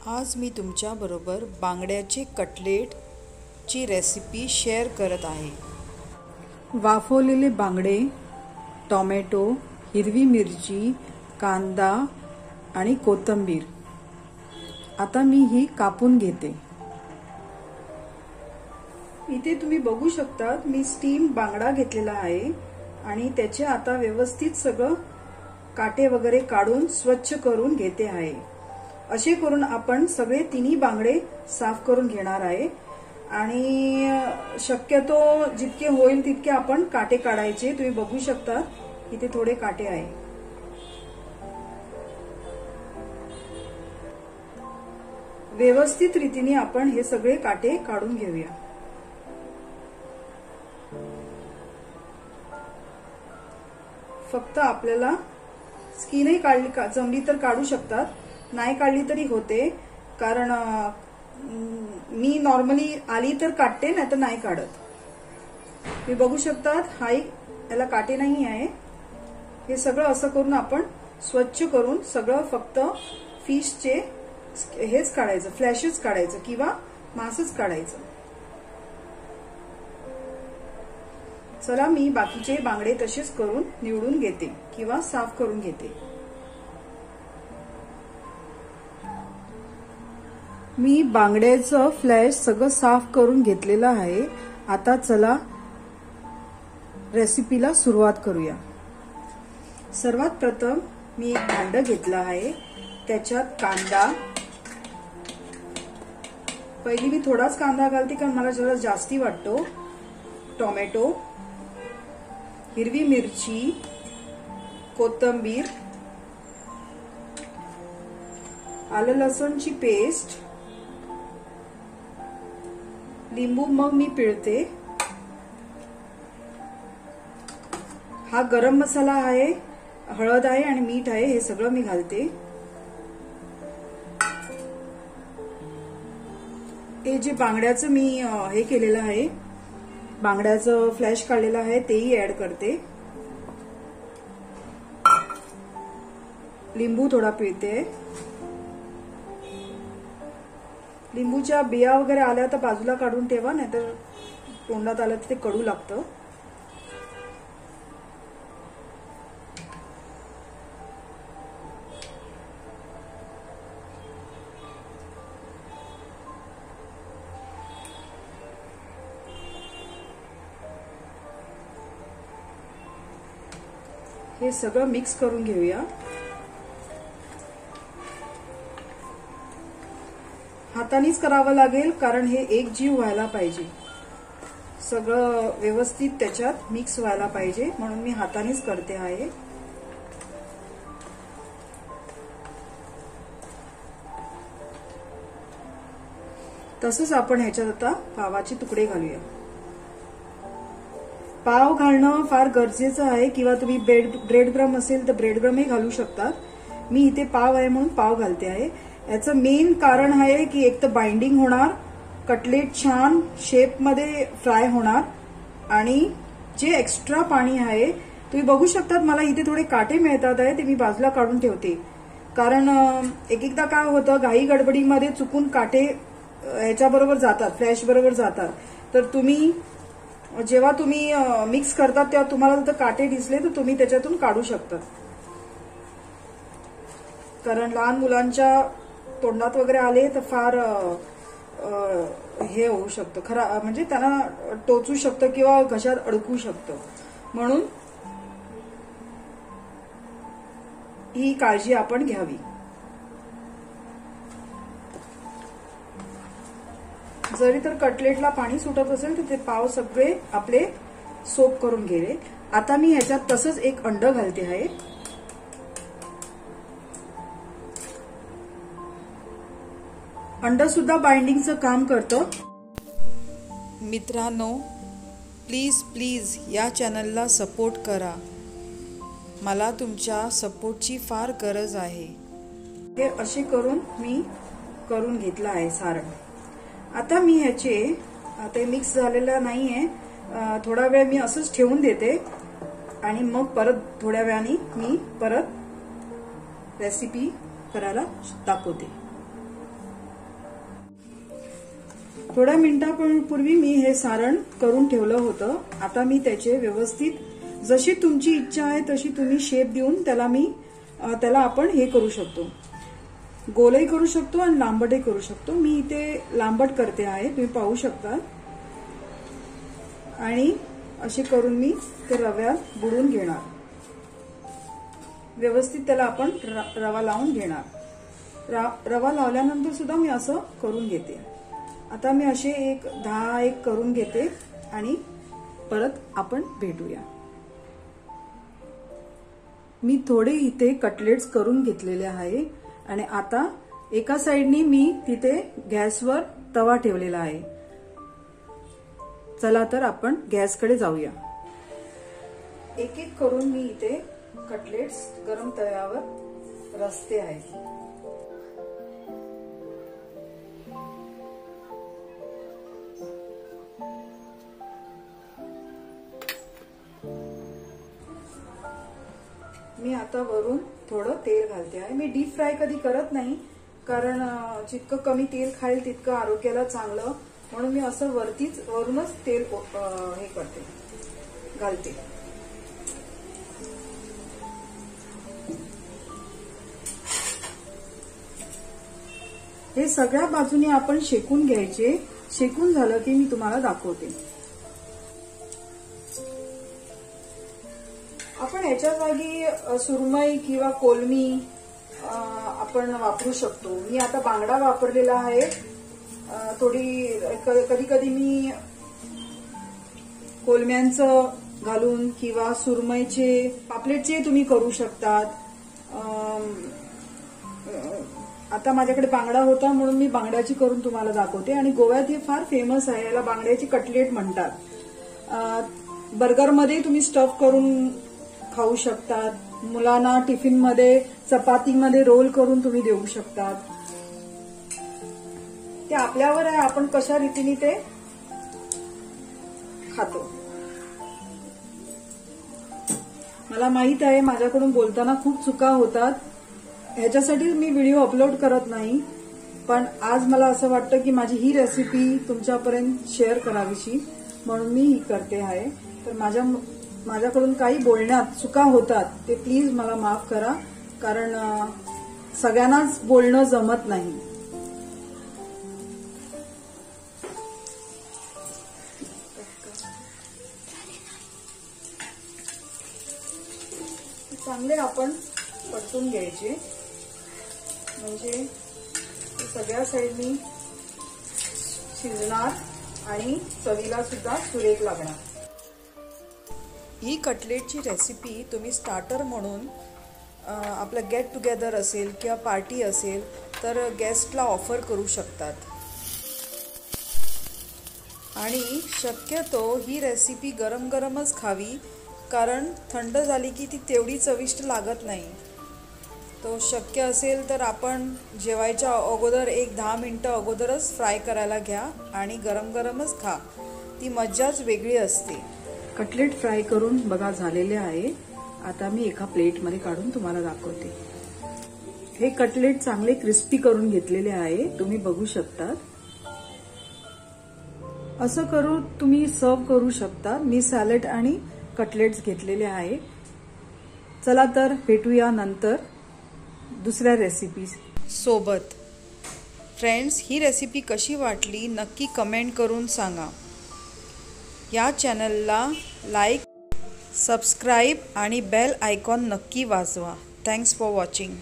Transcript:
आज मी तुमच्याबरोबर बांगड्याचे कटलेटची recipe share करत आहे। वाफवलेले बांगडे, टोमॅटो, हिरवी मिरची, कांदा आणि कोथिंबीर आता मी ही कापून घेते। इथे तुम्ही बघू शकता मी स्टीम बांगडा घेतलेला आहे आणि त्याचे आता व्यवस्थित सगळं काटे वगैरे काढून स्वच्छ करून घेते आहे। असे करून आपण सगळे तिन्ही बांगडे साफ करून घेणार आहे आणि शक्यतो जितके होईल तितके आपण काटे काढायचे। तुम्ही बघू शकता इथे थोडे काटे आहे। व्यवस्थित रीतीने आपण हे सगळे काटे काढून घेऊया। फक्त आपल्याला स्किनही काढली जमली तर काढू शकतात, नाही काढली तरी होते, कारण मी नॉर्मली आली तर काढते नाही तर नाही काढत। मी बघू शकतात हाई याला काटे नाही आहे। हे सगळं असं करून आपण स्वच्छ करून सगळं फक्त फिशचे हेच काढायचं, फ्लॅशेस काढायचं किंवा मांसच काढायचं। चला मी बाकीचे बांगडे तसेच करून निवडून घेते किंवा साफ करून घेते। मी बांगड्याचं फ्लॅश सगळं साफ करून घेतलेलं आहे। आता चला रेसिपीला सुरुवात करूया। सर्वात प्रथम मी एक भांड घेतलं आहे, त्याच्यात कांदा, पहिली मी थोडाच कांदा घालते कारण मला जरा जास्ती वाटतो, टोमॅटो, हिरवी मिरची, कोथिंबीर, आलं लसूणची पेस्ट, लिंबू मग मी पिळते, हा गरम मसाला आहे, हळद आहे आणि मीठ आहे, हे सगळं मी घालते। हे जे बांगड्याचं मी हे केलेलं आहे, बांगड्याचं फ्लॅश काढलेलं आहे तेही ऍड करते। लिंबू थोडा पिळते। लिंबूच्या बिया वगैरे आल्या तर बाजूला काढून ठेवा, नाहीतर तोंडात आलं तर ते कडू लागतं। हे सगळं मिक्स करून घेऊया। हातानेच करावं लागेल कारण हे एक जीव व्हायला पाहिजे, सगळं व्यवस्थित त्याच्यात मिक्स व्हायला पाहिजे, म्हणून मी हातानेच करते आहे। तसंच आपण ह्याच्यात आता पावाचे तुकडे घालूया। पाव घालणं फार गरजेचं आहे, किंवा तुम्ही ब्रेड क्रम असेल तर ब्रेड क्रमही घालू शकतात। मी इथे पाव आहे म्हणून पाव घालते आहे। याचं मेन कारण आहे की एक तर बाइंडिंग होणार, कटलेट छान शेप मध्ये फ्राय होणार, आणि जे एक्स्ट्रा पाणी आहे तुम्ही बघू शकतात, मला इथे थोडे काटे मिळतात आहे, ते मी बाजूला काढून ठेवते, कारण एक एकदा काय होतं घाई गडबडीमध्ये चुकून काटे याच्याबरोबर जातात, फ्लॅश बरोबर जातात, तर तुम्ही जेव्हा तुम्ही मिक्स करतात तेव्हा तुम्हाला जर काटे दिसले तर तुम्ही त्याच्यातून काढू शकता, कारण लहान मुलांच्या तोंडात वगैरे आले तर फार हे होऊ शकतं, खरं म्हणजे त्यांना टोचू शकतं किंवा घशात अडकू शकतं, म्हणून ही काळजी आपण घ्यावी। जरी तर कटलेटला पाणी सुटत असेल तर ते पाव सगळे आपले सोप करून गेले। आता मी ह्याच्यात तसंच एक अंड घालते आहे। अंड सुद्धा बाइंडिंगचं काम करतं। मित्रांनो, प्लीज प्लीज या चॅनलला सपोर्ट करा, मला तुमच्या सपोर्टची फार गरज आहे। हे असे करून मी करून घेतलं आहे सारण। आता मी ह्याचे आता मिक्स झालेलं नाहीये, थोडा वेळ मी असंच ठेवून देते आणि मग परत थोड्या वेळाने मी परत रेसिपी करायला दाखवते। थोड्या मिनिटांपूर्वी मी हे सारण करून ठेवलं होतं. आता मी त्याचे व्यवस्थित जशी तुमची इच्छा आहे तशी तुम्ही शेप देऊन त्याला आपण हे करू शकतो. गोलही करू शकतो आणि लांबटही करू शकतो. मी इथे लांबट करते आहे, तुम्ही पाहू शकता. आणि असे करून मी ते रव्यात बुडवून घेणार. व्यवस्थित त्याला आपण रवा लावून घेणार. रवा लावल्यानंतर सुद्धा मी असं करून घेते. आता मी असे 10 करून घेते आणि परत आपण भेटूया. मी थोडे इथे कटलेट्स करून घेतलेले आहे आणि आता एका साइडनी मी तिथे गॅसवर तवा ठेवलेला आहे. चला तर आपण गॅसकडे जाऊया. एक करून मी इथे कटलेट्स गरम तव्यावर रचते आहे. मी आता वरून थोडं तेल घालते आहे. मी डीप फ्राय कधी करत नाही, कारण जितकं कमी तेल खाईल तितकं आरोग्याला चांगलं, म्हणून मी असं वरूनच तेल हे करते, घालते. हे सगळ्या बाजूने आपण शेकून घ्यायचे. शेकून झालं की मी तुम्हाला दाखवते. आपण याच्या जागी सुरमई किंवा कोलमी आपण वापरू शकतो. मी आता बांगडा वापरलेला आहे. कधी कधी मी कोलम्यांचं घालून किंवा सुरमईचे पापलेटचे तुम्ही करू शकतात. आता माझ्याकडे बांगडा होता म्हणून मी बांगड्याची करून तुम्हाला दाखवते. आणि गोव्यात हे फार फेमस आहे, याला बांगड्याची कटलेट म्हणतात. बर्गरमध्ये तुम्ही स्टफ करून खाऊ शकतात. मुलांना टिफिनमध्ये चपातीमध्ये रोल करून तुम्ही देऊ शकतात. ते आपल्यावर आहे, आपण कशा रीतीने ते खातो. मला माहित आहे माझ्याकडून बोलताना खूप चुका होतात, ह्याच्यासाठी मी व्हिडिओ अपलोड करत नाही. पण आज मला असं वाटतं की माझी ही रेसिपी तुमच्यापर्यंत शेअर करावीशी, म्हणून मी ही करते आहे. तर माझ्याकडून काही बोलण्यात चुका होतात ते प्लीज मला माफ करा, कारण सगळ्यांनाच बोलणं जमत नाही. चांगले आपण परतून घ्यायचे, म्हणजे सगळ्या साईडनी शिजणार आणि चवीला सुद्धा सुरेख लागणार. ही कटलेटची रेसिपी तुम्ही स्टार्टर म्हणून आपलं गेट टुगेदर असेल किंवा पार्टी असेल तर गेस्टला ऑफर करू शकतात. आणि शक्यतो ही रेसिपी गरम गरमच खावी, कारण थंड झाली की ती तेवढी चविष्ट लागत नाही. तो शक्य असेल तर आपण जेवायच्या अगोदर 10 मिनिटं अगोदरच फ्राय करायला घ्या आणि गरम गरमच खा. ती मज्जाच वेगळी असते. कटलेट फ्राय करून बघा झालेले आहे. आता मी एका प्लेटमध्ये काढून तुम्हाला दाखवते. हे कटलेट चांगले क्रिस्पी करून घेतलेले आहे, तुम्ही बघू शकता. असं करून तुम्ही सर्व करू शकता. मी सॅलड आणि कटलेट्स घेतलेले आहे. चला तर भेटूया नंतर दुसऱ्या रेसिपी सोबत. फ्रेंड्स, ही रेसिपी कशी वाटली नक्की कमेंट करून सांगा. या चॅनलला लाईक, सबस्क्राईब आणि बेल आयकॉन नक्की वाजवा. Thanks for watching.